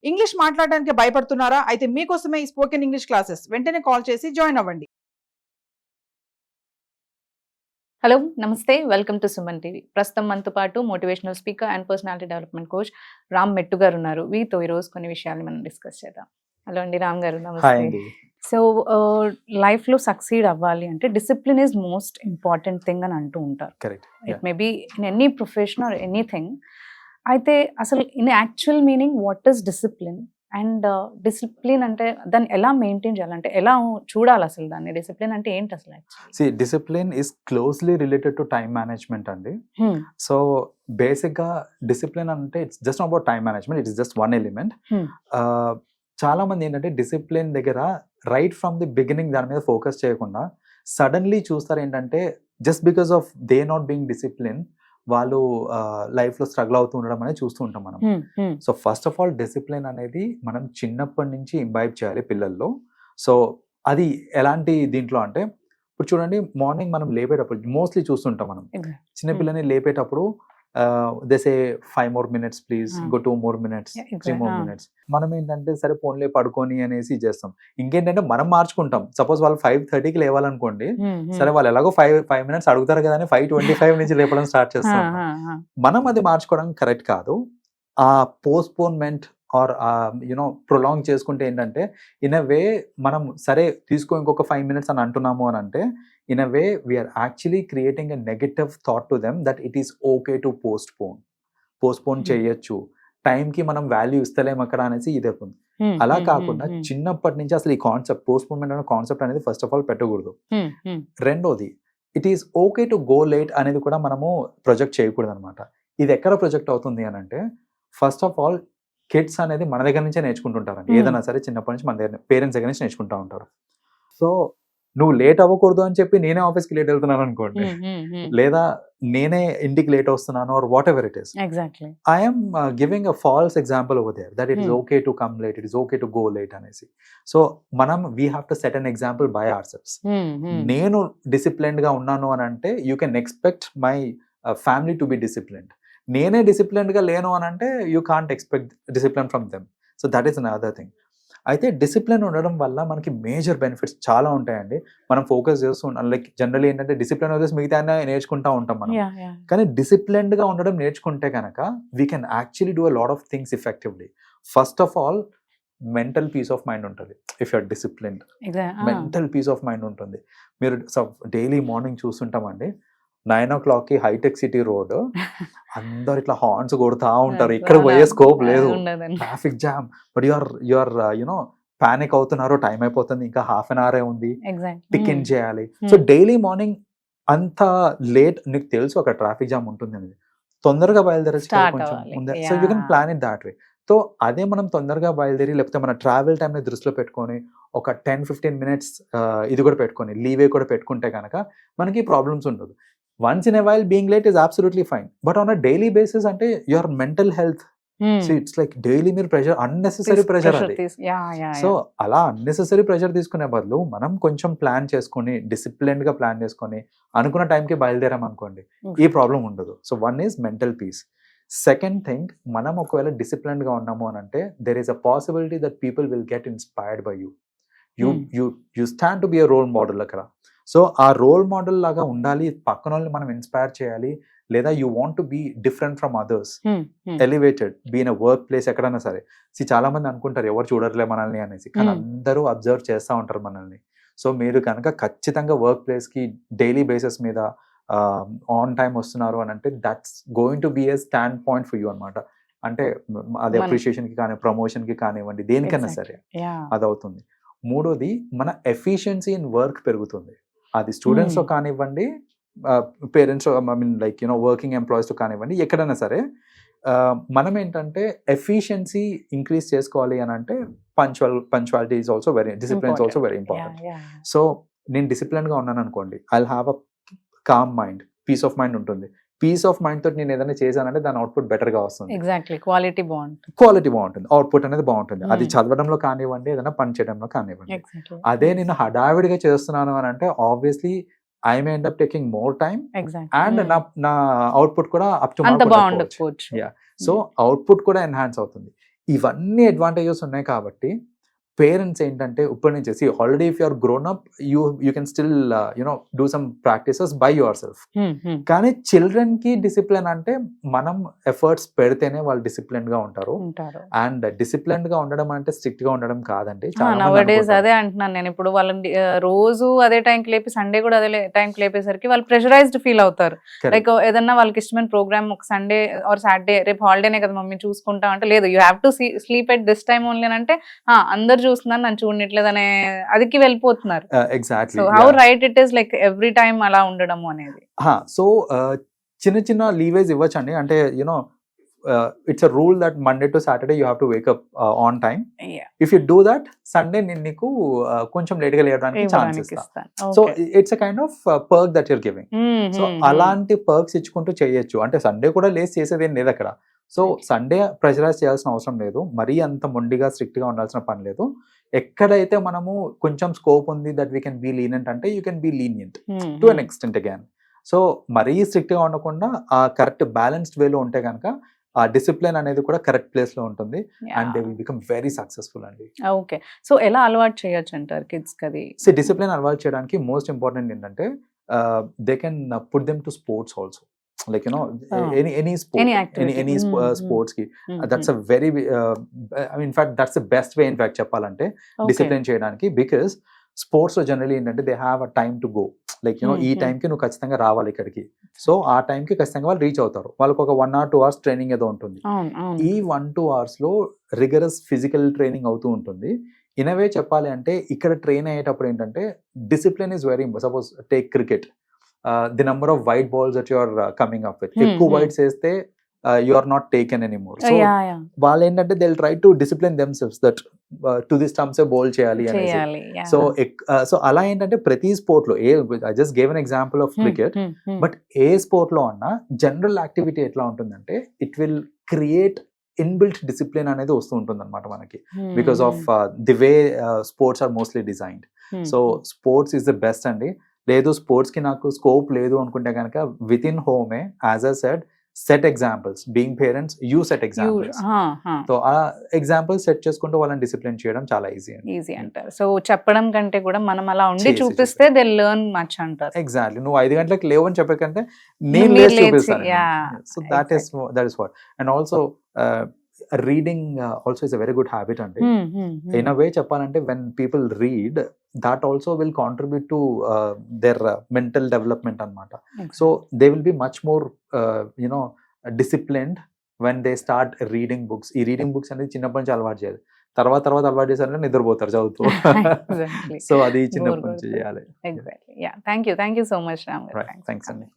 English మాట్లాడడానికి భయపడుతున్నారా? అయితే మీకోసమే ఈ స్పోకెన్ ఇంగ్లీష్ క్లాసెస్. వెంటనే కాల్ చేసి జాయిన్ అవ్వండి. హలో నమస్తే, వెల్కమ్ టు సుమన్ టీవీ. ప్రస్తుతం మనతో పాటు motivational speaker and personality development coach Ram మెట్టు గారు ఉన్నారు. వీరితో ఈరోజు కొన్ని విషయాలు మనం డిస్కస్ చేద్దాం. హలో అండి రామ్ గారు, నమస్తే. సో లైఫ్లో సక్సీడ్ అవ్వాలి అంటే discipline is most important thing అని అంటూ ఉంటారు. It may be in any profession or anything. అయితే అసలు in actual meaning what is discipline and discipline అంటే దాన్ని ఎలా మెయింటైన్ చేయాలంటే ఎలా చూడాలి అసలు దాన్ని? డిసిప్లిన్ అంటే ఏంటి అసలు? Discipline is closely related to time management అండి. సో బేసిక్ గా డిసిప్లిన్ అంటే it's just about time management, it's just one element. చాలా మంది ఏంటంటే డిసిప్లిన్ దగ్గర రైట్ ఫ్రమ్ ది బిగినింగ్ దాని మీద ఫోకస్ చేయకుండా సడన్లీ చూస్తారు ఏంటంటే just because of they not being discipline వాళ్ళు లైఫ్ లో స్ట్రగుల్ అవుతూ ఉండడం అనేది చూస్తూ ఉంటాం మనం. So first of all discipline అనేది మనం చిన్నప్పటి నుంచి ఇంబైబ్ చేయాలి పిల్లల్లో. సో అది ఎలాంటి దీంట్లో అంటే ఇప్పుడు చూడండి, మార్నింగ్ మనం లేపేటప్పుడు మోస్ట్లీ చూస్తుంటాం మనం చిన్నపిల్లని లేపేటప్పుడు they say 5 more minutes please, ఇంకో 2 more minutes, 3 more minutes. మనం ఏంటంటే సరే ఫోన్లే పడుకొని అనేసి చేస్తాం. ఇంకేంటంటే మనం మార్చుకుంటాం. సపోజ్ వాళ్ళు 5:30కి లేవాలనుకోండి, సరే వాళ్ళు ఎలాగో 5 minutes అడుగుతారు కదా అని 5:25 నుంచి లేపడం స్టార్ట్ చేస్తాం. మనం అది మార్చుకోవడం కరెక్ట్ కాదు. ఆ పోస్ట్పోన్మెంట్ ఆర్ ప్రొలాంగ్ చేసుకుంటే ఏంటంటే ఇన్ అ వే మనం సరే తీసుకో ఇంకొక 5 minutes అని అంటున్నాము అని అంటే in a way we are actually creating a negative thought to them that it is okay to postpone చేయొచ్చు, టైంకి మనం వాల్యూ ఇస్తలేము అక్కడ అనేసి ఇదే ఉంది. అలా కాకుండా చిన్నప్పటి నుంచి అసలు ఈ కాన్సెప్ట్ పోస్ట్పోన్మెంట్ అనే కాన్సెప్ట్ అనేది ఫస్ట్ ఆఫ్ ఆల్ పెట్టకూడదు. రెండోది it is okay to go late అనేది కూడా మనము ప్రొజెక్ట్ చేయకూడదు అనమాట. ఇది ఎక్కడ ప్రొజెక్ట్ అవుతుంది అని అంటే ఫస్ట్ ఆఫ్ ఆల్ కిడ్స్ అనేది మన దగ్గర నుంచే నేర్చుకుంటుంటారండి. ఏదైనా సరే చిన్నప్పటి నుంచి మన దగ్గర పేరెంట్స్ దగ్గర నుంచి నేర్చుకుంటూ ఉంటారు. సో నువ్వు లేట్ అవ్వకూడదు అని చెప్పి నేనే ఆఫీస్కి లేట్ వెళ్తున్నాను అనుకోండి, లేదా నేనే ఇంటికి లేట్ వస్తున్నాను or whatever it is, I'm giving a false example over there that it is okay to come late, it is okay to go late అనేసి. సో మనం we have to set an example by ourselves. నేను disciplined గా ఉన్నాను అని అంటే you can expect my family to be disciplined. నేనే disciplined గా లేను అని అంటే you can't expect discipline from them. So that is another thing. అయితే డిసిప్లిన్ ఉండడం వల్ల మనకి మేజర్ బెనిఫిట్స్ చాలా ఉంటాయండి. మనం ఫోకస్ చేస్తూ ఉంటాం. లైక్ జనరల్లీ ఏంటంటే డిసిప్లిన్ వచ్చేసి మిగతా నేర్చుకుంటూ ఉంటాం మనం, కానీ డిసిప్లిన్డ్ గా ఉండడం నేర్చుకుంటే కనుక we can actually do a lot of things effectively. First of all mental peace of mind ఉంటుంది. If you're disciplined, mental peace of mind ఉంటుంది. మీరు డైలీ మార్నింగ్ చూస్తుంటామండి 9 o'clock హైటెక్ సిటీ రోడ్ అందరు ఇట్లా హార్న్స్ కొడుతూ ఉంటారు, ఇక్కడ పోయే స్కోప్ లేదు, traffic jam, but your panic అవుతున్నారు, టైం అయిపోతుంది, ఇంకా హాఫ్ అన్ అవర్ ఉంది, టిక్ ఇన్ చేయాలి. సో డైలీ మార్నింగ్ అంత లేట్, నీకు తెలుసు అక్కడ ట్రాఫిక్ జామ్ ఉంటుంది అనేది, తొందరగా బయలుదేరచ్చు కొంచెం ముందే. So you can plan it that way. So అదే మనం తొందరగా బయలుదేరి లేకపోతే మన ట్రావెల్ టైంని దృష్టిలో పెట్టుకొని ఒక 10-15 minutes ఇది కూడా పెట్టుకొని లీవే కూడా పెట్టుకుంటే కనుక మనకి ప్రాబ్లమ్స్ ఉండదు. Once in a while being late is absolutely fine, but on a daily basis ante your mental health, so it's like daily meer pressure, unnecessary pressure adi. So ala unnecessary pressure తీసుకునే బదులు మనం కొంచెం plan చేసుకొని disciplined గా plan చేసుకొని అనుకున్న టైంకి బయలుదేరాం అనుకోండి, ఈ ప్రాబ్లం ఉండదు. So one is mental peace. Second thing, మనం ఒకవేళ డిసిప్లిన్డ్ గా ఉన్నాము అని అంటే there is a possibility that people will get inspired by you. You stand to be a role model అక్కడ. సో ఆ రోల్ మోడల్ లాగా ఉండాలి, పక్కన వాళ్ళని మనం ఇన్స్పైర్ చేయాలి, లేదా you want to be different from others, elevated, be in a work place ఎక్కడైనా సరే. చాలా మంది అనుకుంటారు ఎవరు చూడట్లే మనల్ని అనేసి, కానీ అందరూ అబ్జర్వ్ చేస్తూ ఉంటారు మనల్ని. సో మీరు కనుక ఖచ్చితంగా వర్క్ ప్లేస్కి డైలీ బేసిస్ మీద ఆన్ టైం వస్తున్నారు అని అంటే that's going to be a stand point for you అనమాట. అంటే అది అప్రిషియేషన్కి కానీ ప్రమోషన్కి కానివ్వండి, దేనికైనా సరే అది అవుతుంది. మూడోది మన ఎఫిషియన్సీ ఇన్ వర్క్ పెరుగుతుంది. అది స్టూడెంట్స్ లో కానివ్వండి, parents I mean like working employees తో కానివ్వండి, ఎక్కడైనా సరే మనం ఏంటంటే ఎఫిషియన్సీ ఇంక్రీజ్ చేసుకోవాలి అని అంటే punctuality is also very, discipline is also very important. So నేను డిసిప్లిన్ గా ఉన్నాను అనుకోండి, I have a calm mind, peace of mind ఉంటుంది. పీస్ ఆఫ్ మైండ్ తోటి నేను ఏదైనా చేశానంటే దాని అవుట్పుట్ బెటర్ గా వస్తుంది. క్వాలిటీ బాగుంటుంది, అవుట్పుట్ అనేది బాగుంటుంది. అది చదవడంలో కానివ్వండి, ఏదైనా పని చేయడంలో కానివ్వండి. అదే నేను హడావిడిగా చేస్తున్నాను అని అంటే obviously I may end up taking more time and నా అవుట్పుట్ కూడా up to mark. So output కూడా ఎన్హాన్స్ అవుతుంది. ఇవన్నీ అడ్వాంటేజెస్ ఉన్నాయి కాబట్టి పేరెంట్స్ ఏంటంటే ఇప్పటి నుంచి already if you're grown up you can still do some practices by yourself. కానీ చిల్డ్రన్ కి డిసిప్లిన్ అంటే మనం ఎఫర్ట్స్ పెడితేనే వాళ్ళు డిసిప్లిన్ గా ఉంటారు. అండ్ డిసిప్లిన్ గా ఉండడం అంటే స్ట్రిక్ట్ గా ఉండడం కాదండి. నవడేస్ అదే అంటున్నాను నేను. ఇప్పుడు వాళ్ళని రోజు అదే టైంకి లేపి సండే కూడా అదే టైంకి లేపేసరికి వాళ్ళు ప్రెషరైజ్డ్ ఫీల్ అవుతారు. లైక్ ఏదన్నా వాళ్ళకి ఇష్టమైన ప్రోగ్రామ్ ఒక సండే ఆర్ సాటర్డే రేపు హాలిడేనే కదా మమ్మీ చూసుకుంటాం అంటే, లేదు you have to sleep at this time only అంటే అందరు చూస్తున్నారు నన్ను చూడట్లేదు అనే అదికి వెళ్ళిపోతున్నారు. Exactly. So how right it is like every time అలా ఉండడం అనేది. సో చిన్న చిన్న లీవేజ్ ఇవ్వచ్చండి. అంటే it's a rule that Monday to Saturday you have to wake up on time. If you do that Sunday నేను నీకు కొంచెం లేట్ గా లేవడానికి ఛాన్స్ ఇస్తాను. So it's a kind of perk that you're giving. So అలాంటి perks ఇచ్చుకుంటూ చేయొచ్చు. అంటే సండే కూడా లేస్ చేసేది ఏం లేదు అక్కడ. సో సండే ప్రెషరైజ్ చేయాల్సిన అవసరం లేదు. మరీ అంత మొండిగా స్ట్రిక్ట్ గా ఉండాల్సిన పని లేదు. ఎక్కడైతే మనము కొంచెం స్కోప్ ఉంది that we can be lenient అంటే you can be lenient to an extent again. So మరీ స్ట్రిక్ట్ గా ఉండకుండా ఆ కరెక్ట్ బ్యాలెన్స్డ్ వేలో ఉంటే కనుక ఆ డిసిప్లిన్ అనేది కూడా కరెక్ట్ ప్లేస్ లో ఉంటుంది and they will become very successful అండి. ఓకే. సో ఎలా అలవాటు చేయొచ్చు అంటారు కిడ్స్ కి? డిసిప్లిన్ అలవాటు చేయడానికి మోస్ట్ ఇంపార్టెంట్ ఏంటంటే they can put them to sports also. Like any sport, any sports ki that's a very in fact that's the best way in fact cheppalante discipline cheyadaniki, because sports lo generally ఏంటంటే they have a time to go. Like ఈ time కి నువ్వు ఖచ్చితంగా రావాలి ఇక్కడికి. So ఆ time కి ఖచ్చితంగా వాళ్ళు రీచ్ అవుతారు. వాళ్ళకి ఒక 1 or 2 hours ట్రైనింగ్ ఏదో ఉంటుంది. ఈ 1-2 hours లో రిగరస్ ఫిజికల్ ట్రైనింగ్ అవుతూ ఉంటుంది. ఇన్ అవే చెప్పాలి అంటే ఇక్కడ ట్రైన్ అయ్యేటప్పుడు ఏంటంటే discipline is very important. Suppose take cricket, the number of white balls that you are coming up with. Ekku whites cheste you are not taken anymore. So వాళ్ళు ఏంటంటే they'll try to discipline themselves that to this terms a ball చేయాలి అనేసి. So అలా ఏంటంటే ప్రతి sport లో I just gave an example of cricket, but ఏ sport లో అన్నా జనరల్ యాక్టివిటీ ఎట్లా ఉంటుందంటే it will create inbuilt discipline అనేది వస్తూ ఉంటుంది అనమాట మనకి, because of the way sports are mostly designed. So sports is the best అండి. లేదు స్పోర్ట్స్ కి నాకు స్కోప్ లేదు అనుకుంటే కనుక విత్ ఇన్ హోమే as I said set examples. Being parents you set examples. So ఆ ఎగ్జాంపుల్స్ సెట్ చేసుకుంటూ వాళ్ళని డిసిప్లిన్ చేయడం చాలా ఈజీ అంటారు. సో చెప్పడం కంటే కూడా మనం అలా ఉండి చూపిస్తే దే లెర్న్ మచ్ అంటారు. ఎగ్జాక్ట్లీ. నువ్వు 5 గంటలకు లేవని చెప్పకంటే నేను లేచి చూపిస్తాను. So that is what. And also reading also is a very good habit అండి. In a way చెప్పాలంటే when people read, that also will contribute to their mental development అన్నమాట. So they will be much more disciplined when they start reading books. ఈ reading books అనేది చిన్నప్పటి నుంచి అలవాటు చేయాలి. తర్వాత అలవాటు చేశారంటే నిద్రపోతారు చదువుతూ. సో అది చిన్నప్పటి నుంచి చేయాలి. Exactly. Yeah. Thank you so much, Ram. Right. Thanks అండి.